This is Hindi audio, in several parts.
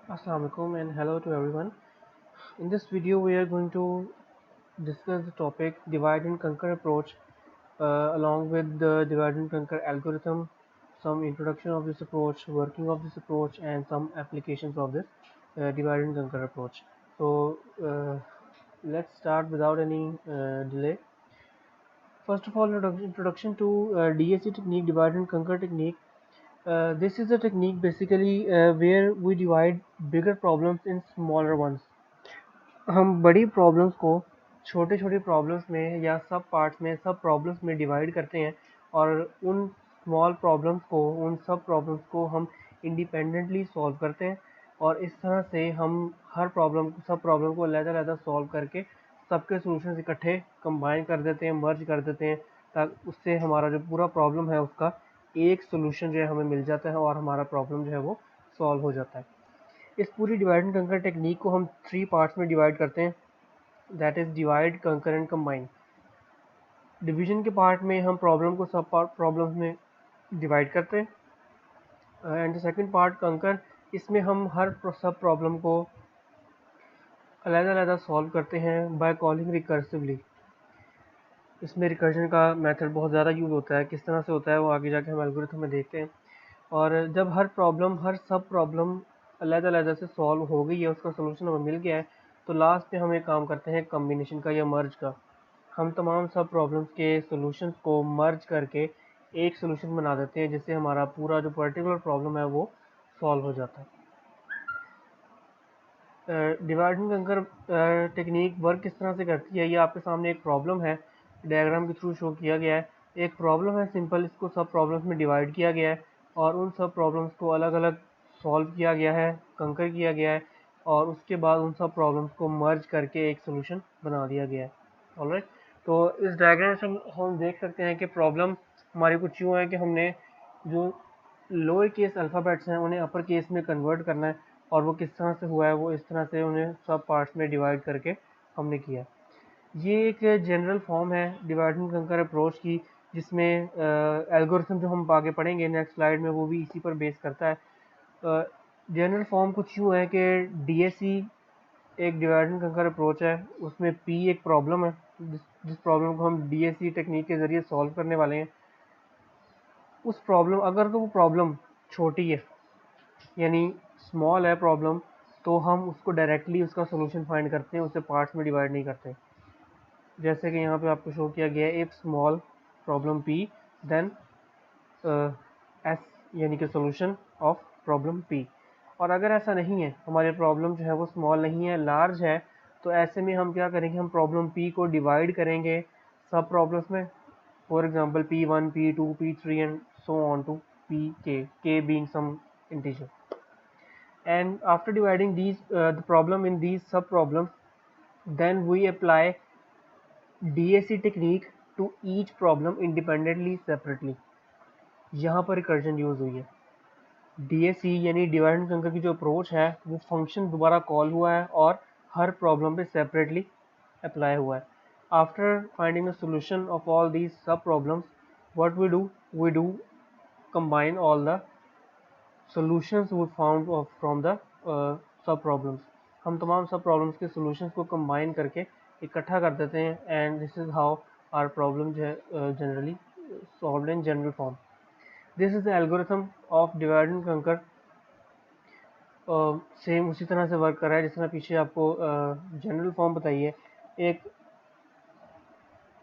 Assalamu alaikum and hello to everyone. In this video, we are going to discuss the topic divide and conquer approach along with the divide and conquer algorithm, some introduction of this approach, working of this approach, and some applications of this divide and conquer approach. So, let's start without any delay. First of all, introduction to DSC technique, divide and conquer technique. This is a technique basically where we divide bigger problems in smaller ones. हम बड़ी प्रॉब्लम्स को छोटे छोटे प्रॉब्लम्स में या सब पार्ट्स में सब प्रॉब्लम्स में डिवाइड करते हैं और उन स्मॉल प्रॉब्लम्स को उन सब प्रॉब्लम्स को हम इंडिपेंडेंटली सॉल्व करते हैं और इस तरह से हम हर प्रॉब्लम सब प्रॉब्लम को अलग-अलग सॉल्व करके सबके सॉल्यूशंस इकट्ठे कंबाइन कर देते हैं, मर्ज कर देते हैं, ताकि उससे हमारा जो पूरा प्रॉब्लम है उसका एक सॉल्यूशन जो है हमें मिल जाता है और हमारा प्रॉब्लम जो है वो सॉल्व हो जाता है। इस पूरी डिवाइड एंड कंकर टेक्निक को हम 3 पार्ट्स में डिवाइड करते हैं, दैट इज़ डिवाइड, कंकर एंड कंबाइन। डिवीजन के पार्ट में हम प्रॉब्लम को सब प्रॉब्लम्स में डिवाइड करते हैं एंड द सेकंड पार्ट कंकर, इसमें हम हर सब प्रॉब्लम को अलग-अलग सॉल्व करते हैं बाय कॉलिंग रिकर्सिवली। इसमें रिकर्जन का मेथड बहुत ज़्यादा यूज़ होता है, किस तरह से होता है वो आगे जाके हम एल्गोरिथम में देखते हैं। और जब हर सब प्रॉब्लम अलग-अलग से सॉल्व हो गई है, उसका सॉल्यूशन हमें मिल गया है, तो लास्ट में हम एक काम करते हैं कॉम्बिनेशन का या मर्ज का। हम तमाम सब प्रॉब्लम्स के सॉल्यूशंस को मर्ज करके एक सॉल्यूशन बना देते हैं, जिससे हमारा पूरा जो पर्टिकुलर प्रॉब्लम है वो सॉल्व हो जाता है। डिवाइड एंड कंकर टेक्निक वर्क किस तरह से करती है, ये आपके सामने एक प्रॉब्लम है, डायग्राम के थ्रू शो किया गया है। एक प्रॉब्लम है सिंपल, इसको सब प्रॉब्लम्स में डिवाइड किया गया है और उन सब प्रॉब्लम्स को अलग अलग सॉल्व किया गया है, कंकर किया गया है और उसके बाद उन सब प्रॉब्लम्स को मर्ज करके एक सोल्यूशन बना दिया गया है। ऑलराइट, तो इस डायग्राम से हम देख सकते हैं कि प्रॉब्लम हमारी कुछ यूँ है कि हमने जो लोअर केस अल्फ़ाबेट्स हैं उन्हें अपर केस में कन्वर्ट करना है और वो किस तरह से हुआ है, वो इस तरह से उन्हें सब पार्ट्स में डिवाइड करके हमने किया। ये एक जनरल फॉर्म है डिवाइड एंड कंकर अप्रोच की, जिसमें एल्गोरिथम जो हम आगे पढ़ेंगे नेक्स्ट स्लाइड में वो भी इसी पर बेस करता है। जनरल फॉर्म कुछ यूँ है कि डीएससी एक डिवाइड एंड कंकर अप्रोच है, उसमें पी एक प्रॉब्लम है, जिस प्रॉब्लम को हम डीएससी टेक्निक के ज़रिए सॉल्व करने वाले हैं। उस प्रॉब्लम अगर तो वो प्रॉब्लम छोटी है यानी स्मॉल है प्रॉब्लम, तो हम उसको डायरेक्टली उसका सॉल्यूशन फाइंड करते हैं, उसे पार्ट्स में डिवाइड नहीं करते। जैसे कि यहाँ पे आपको शो किया गया है, if small problem P then S यानी कि सॉल्यूशन ऑफ प्रॉब्लम पी। और अगर ऐसा नहीं है, हमारे प्रॉब्लम जो है वो स्मॉल नहीं है, लार्ज है, तो ऐसे में हम क्या करेंगे, हम प्रॉब्लम पी को डिवाइड करेंगे सब प्रॉब्लम्स में। For example P1, P2, P3 and so on to K being some integer. And after dividing the problem in these sub problems, then we apply DAC technique to each problem independently separately. यहाँ पर रिकर्जन यूज हुई है। DAC यानी डिवाइड एंड कंकर की जो अप्रोच है, वो फंक्शन दोबारा कॉल हुआ है और हर प्रॉब्लम पे सेपरेटली अप्लाई हुआ है। After finding a solution of all these sub problems, what we do combine all the solutions we found from the सब प्रॉब्लम्स। हम तमाम सब प्रॉब्लम्स के सॉल्यूशंस को कंबाइन करके इकट्ठा कर देते हैं and this is how our problem जो है generally solved in general form. This is the algorithm of divide and conquer. Same उसी तरह से वर्क कर रहा है जिस तरह पीछे आपको जनरल फॉर्म बताई है। एक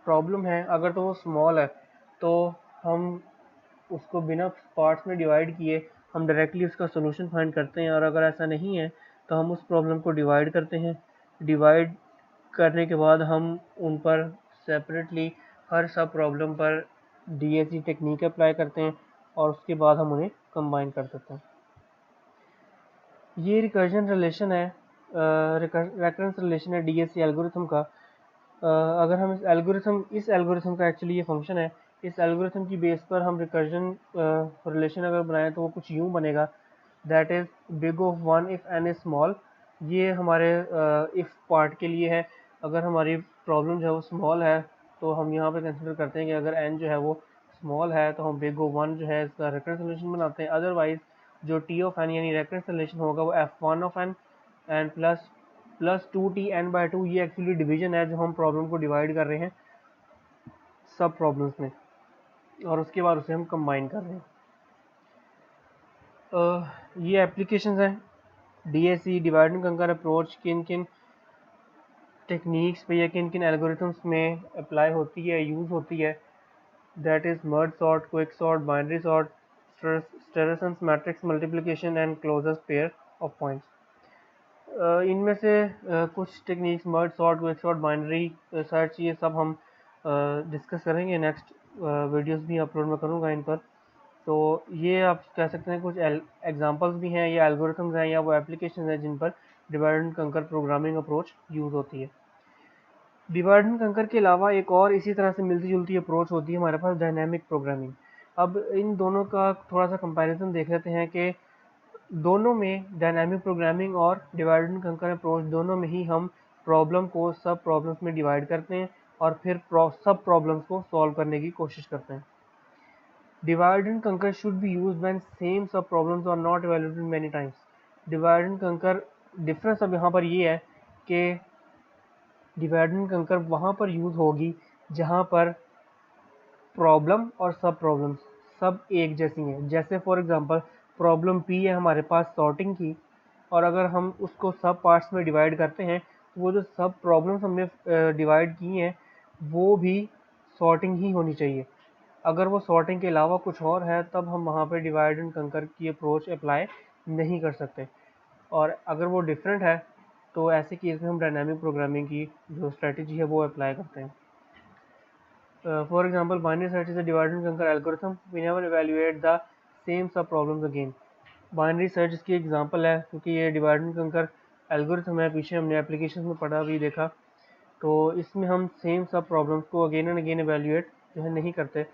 प्रॉब्लम है, अगर तो वो स्मॉल है तो हम उसको बिना पार्ट्स में डिवाइड किए हम डायरेक्टली उसका सॉल्यूशन फाइंड करते हैं, और अगर ऐसा नहीं है तो हम उस प्रॉब्लम को डिवाइड करते हैं। डिवाइड करने के बाद हम उन पर सेपरेटली हर सब प्रॉब्लम पर डीएसी टेक्निक अप्लाई करते हैं और उसके बाद हम उन्हें कंबाइन कर देते हैं। ये रिकर्जन रिलेशन है, रेकरेंस रिलेशन है डीएसी एल्गोरिथम का। अगर हम इस एल्गोरिथम का एक्चुअली ये फंक्शन है, इस एल्गोरिथम की बेस पर हम रिकर्जन रिलेशन अगर बनाएं तो वो कुछ यूँ बनेगा, that is big of 1 if n is small. ये हमारे इफ़ पार्ट के लिए है। अगर हमारी प्रॉब्लम जो है वो स्मॉल है तो हम यहाँ पे कंसिडर करते हैं कि अगर n जो है वो स्मॉल है तो हम बिग ऑफ 1 जो है इसका रिकरेंस रिलेशन बनाते हैं। अदरवाइज जो टी ऑफ एन यानी रेकरेंस रिलेशन होगा वो f1 of N and plus 2tn/2, ये एक्चुअली डिवीजन है जो हम प्रॉब्लम को डिवाइड कर रहे हैं सब प्रॉब्लम्स में, और उसके बाद उसे हम कंबाइन कर रहे हैं। ये एप्लीकेशंस हैं DAC divide and conquer approach किन किन टेक्निक्स पे या किन किन एल्गोरिथम्स में अप्लाई होती है, यूज़ होती है। That is merge sort, quick sort, binary sort, Strassen's matrix multiplication and closest pair of points. इनमें से कुछ techniques merge sort, quick sort, binary search, ये सब हम डिस्कस करेंगे नेक्स्ट वीडियोस भी अपलोड में करूँगा इन पर। तो ये आप कह सकते हैं कुछ एग्जांपल्स भी हैं या एल्गोरिथम्स हैं या वो एप्लीकेशन हैं जिन पर डिवाइड एंड कंकर प्रोग्रामिंग अप्रोच यूज़ होती है। डिवाइड एंड कंकर के अलावा एक और इसी तरह से मिलती जुलती अप्रोच होती है हमारे पास डायनामिक प्रोग्रामिंग। अब इन दोनों का थोड़ा सा कंपैरिजन देख लेते हैं कि दोनों में, डायनामिक प्रोग्रामिंग और डिवाइड एंड कंकर अप्रोच, दोनों में ही हम प्रॉब्लम को सब प्रॉब्लम्स में डिवाइड करते हैं और फिर सब प्रॉब्लम्स को सॉल्व करने की कोशिश करते हैं। Divide and conquer should be used when same sub problems are not evaluated many times. Divide and conquer difference अब यहाँ पर ये है कि डिवाइड एंड कंकर वहाँ पर यूज़ होगी जहाँ पर प्रॉब्लम और सब प्रॉब्लम्स सब एक जैसी हैं। जैसे फॉर एग्जांपल प्रॉब्लम पी है हमारे पास सॉर्टिंग की, और अगर हम उसको सब पार्ट्स में डिवाइड करते हैं तो वो जो सब प्रॉब्लम्स हमने डिवाइड की हैं वो भी सॉर्टिंग ही होनी चाहिए। अगर वो सॉर्टिंग के अलावा कुछ और है तब हम वहाँ पे डिवाइड एंड कंकर की अप्रोच अप्लाई नहीं कर सकते, और अगर वो डिफरेंट है तो ऐसे केस में हम डायनामिक प्रोग्रामिंग की जो स्ट्रेटजी है वो अप्लाई करते हैं। For example, binary search is a divide and conquer algorithm. We never evaluate the same sub problems again. Binary search इसकी एग्जांपल है क्योंकि ये डिवाइड एंड कंकर एल्गोरिथम है, पीछे हमने एप्लीकेशन में पढ़ा भी देखा। तो इसमें हम सेम सब प्रॉब्लम्स को अगेन एंड अगेन एवेल्यूएट जो है नहीं करते,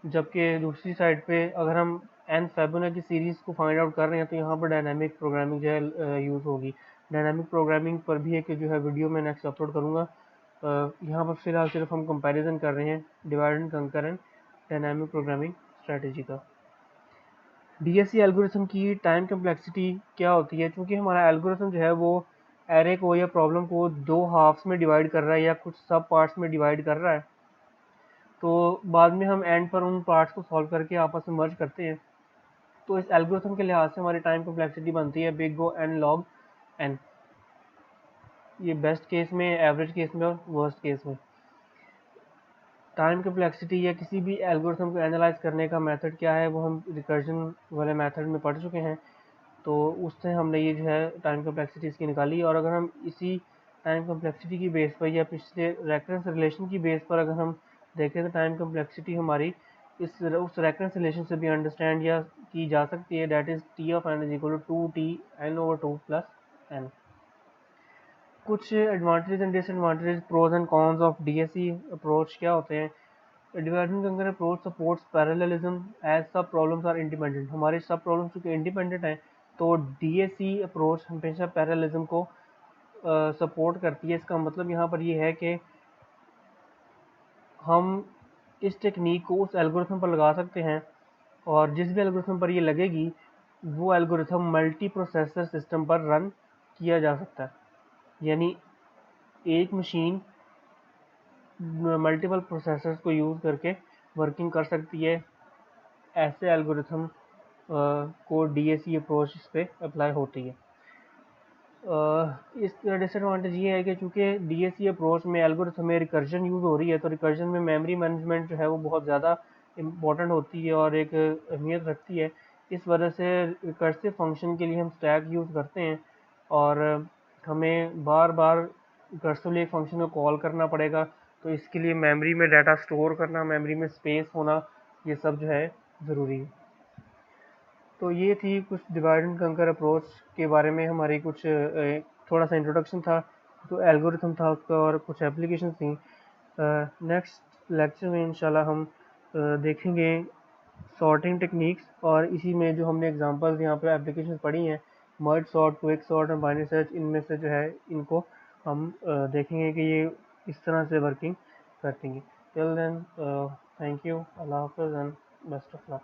जबकि दूसरी साइड पे अगर हम एन फेबोनाची सीरीज़ को फाइंड आउट कर रहे हैं तो यहाँ पर डायनामिक प्रोग्रामिंग जो है यूज़ होगी। डायनामिक प्रोग्रामिंग पर भी एक जो है वीडियो में नेक्स्ट अपलोड करूँगा। यहाँ पर फिलहाल सिर्फ हम कंपैरिजन कर रहे हैं डिवाइड एंड कंकर एंड डायनामिक प्रोग्रामिंग स्ट्रेटजी का। डीएससी एल्गोरिथम की टाइम कम्प्लेक्सिटी क्या होती है? क्योंकि हमारा एल्गोरिथम जो है वो एरे को या प्रॉब्लम को दो हाफ्स में डिवाइड कर रहा है या कुछ सब पार्ट्स में डिवाइड कर रहा है, तो बाद में हम एंड पर उन पार्ट्स को सॉल्व करके आपस में मर्ज करते हैं। तो इस एल्गोरिथम के लिहाज से हमारी टाइम कम्प्लेक्सिटी बनती है big O n log n। ये बेस्ट केस में, एवरेज केस में और वर्स्ट केस में। टाइम कम्प्लेक्सिटी या किसी भी एल्गोरिथम को एनालाइज करने का मेथड क्या है वो हम रिकर्जन वाले मेथड में पढ़ चुके हैं। तो उससे हमने ये जो है टाइम कम्प्लेक्सिटी इसकी निकाली, और अगर हम इसी टाइम कम्प्लेक्सिटी की बेस पर या पिछले रेफरेंस रिलेशन की बेस पर अगर हम देखें तो टाइम कम्प्लेक्सिटी हमारी उस रेफरेंस रिलेशन से भी अंडरस्टैंड या की जा सकती है। That is T of N is equal to 2t n/2 plus n। कुछ advantage and disadvantage, pros and cons of DSC approach क्या होते हैं? Divide and conquer approach supports parallelism as sub problems are independent. हमारे सब प्रॉब्लम्स चूँकि इंडिपेंडेंट हैं तो डीएससी अप्रोच हमेशा पैरेललिज्म को सपोर्ट करती है। इसका मतलब यहाँ पर ये है कि हम इस टेक्निक को उस एल्गोरिथम पर लगा सकते हैं, और जिस भी एल्गोरिथम पर ये लगेगी वो एल्गोरिथम मल्टी प्रोसेसर सिस्टम पर रन किया जा सकता है। यानी एक मशीन मल्टीपल प्रोसेसर्स को यूज़ करके वर्किंग कर सकती है। ऐसे एल्गोरिथम को डीएससी अप्रोच इस पे अप्लाई होती है। इस डिसएडवांटेज ये है कि चूँकि डीएससी अप्रोच में एल्गोरिथम में रिकर्जन यूज़ हो रही है तो रिकर्जन में मेमोरी मैनेजमेंट जो है वो बहुत ज़्यादा इम्पोर्टेंट होती है और एक अहमियत रखती है। इस वजह से रिकर्सिव फंक्शन के लिए हम स्टैक यूज़ करते हैं और हमें बार बार रिकर्सिवली एक फंक्शन को कॉल करना पड़ेगा। तो इसके लिए मेमोरी में डाटा स्टोर करना, मेमोरी में स्पेस होना, ये सब जो है ज़रूरी है। तो ये थी कुछ डिवाइड एंड कंकर अप्रोच के बारे में हमारी कुछ थोड़ा सा इंट्रोडक्शन था, तो एल्गोरिथम था उसका और कुछ एप्लीकेशन थी। नेक्स्ट लेक्चर में इंशाल्लाह हम देखेंगे सॉर्टिंग टेक्निक्स, और इसी में जो हमने एग्जांपल्स यहाँ पे एप्लीकेशन पढ़ी हैं मर्ज सॉर्ट, क्विक सॉर्ट और बाइनरी सर्च, इनमें से जो है इनको हम देखेंगे कि ये इस तरह से वर्किंग करती हैं। टिल देन थैंक यू, अल्लाह हाफ़िज़ एंड बेस्ट ऑफ लक।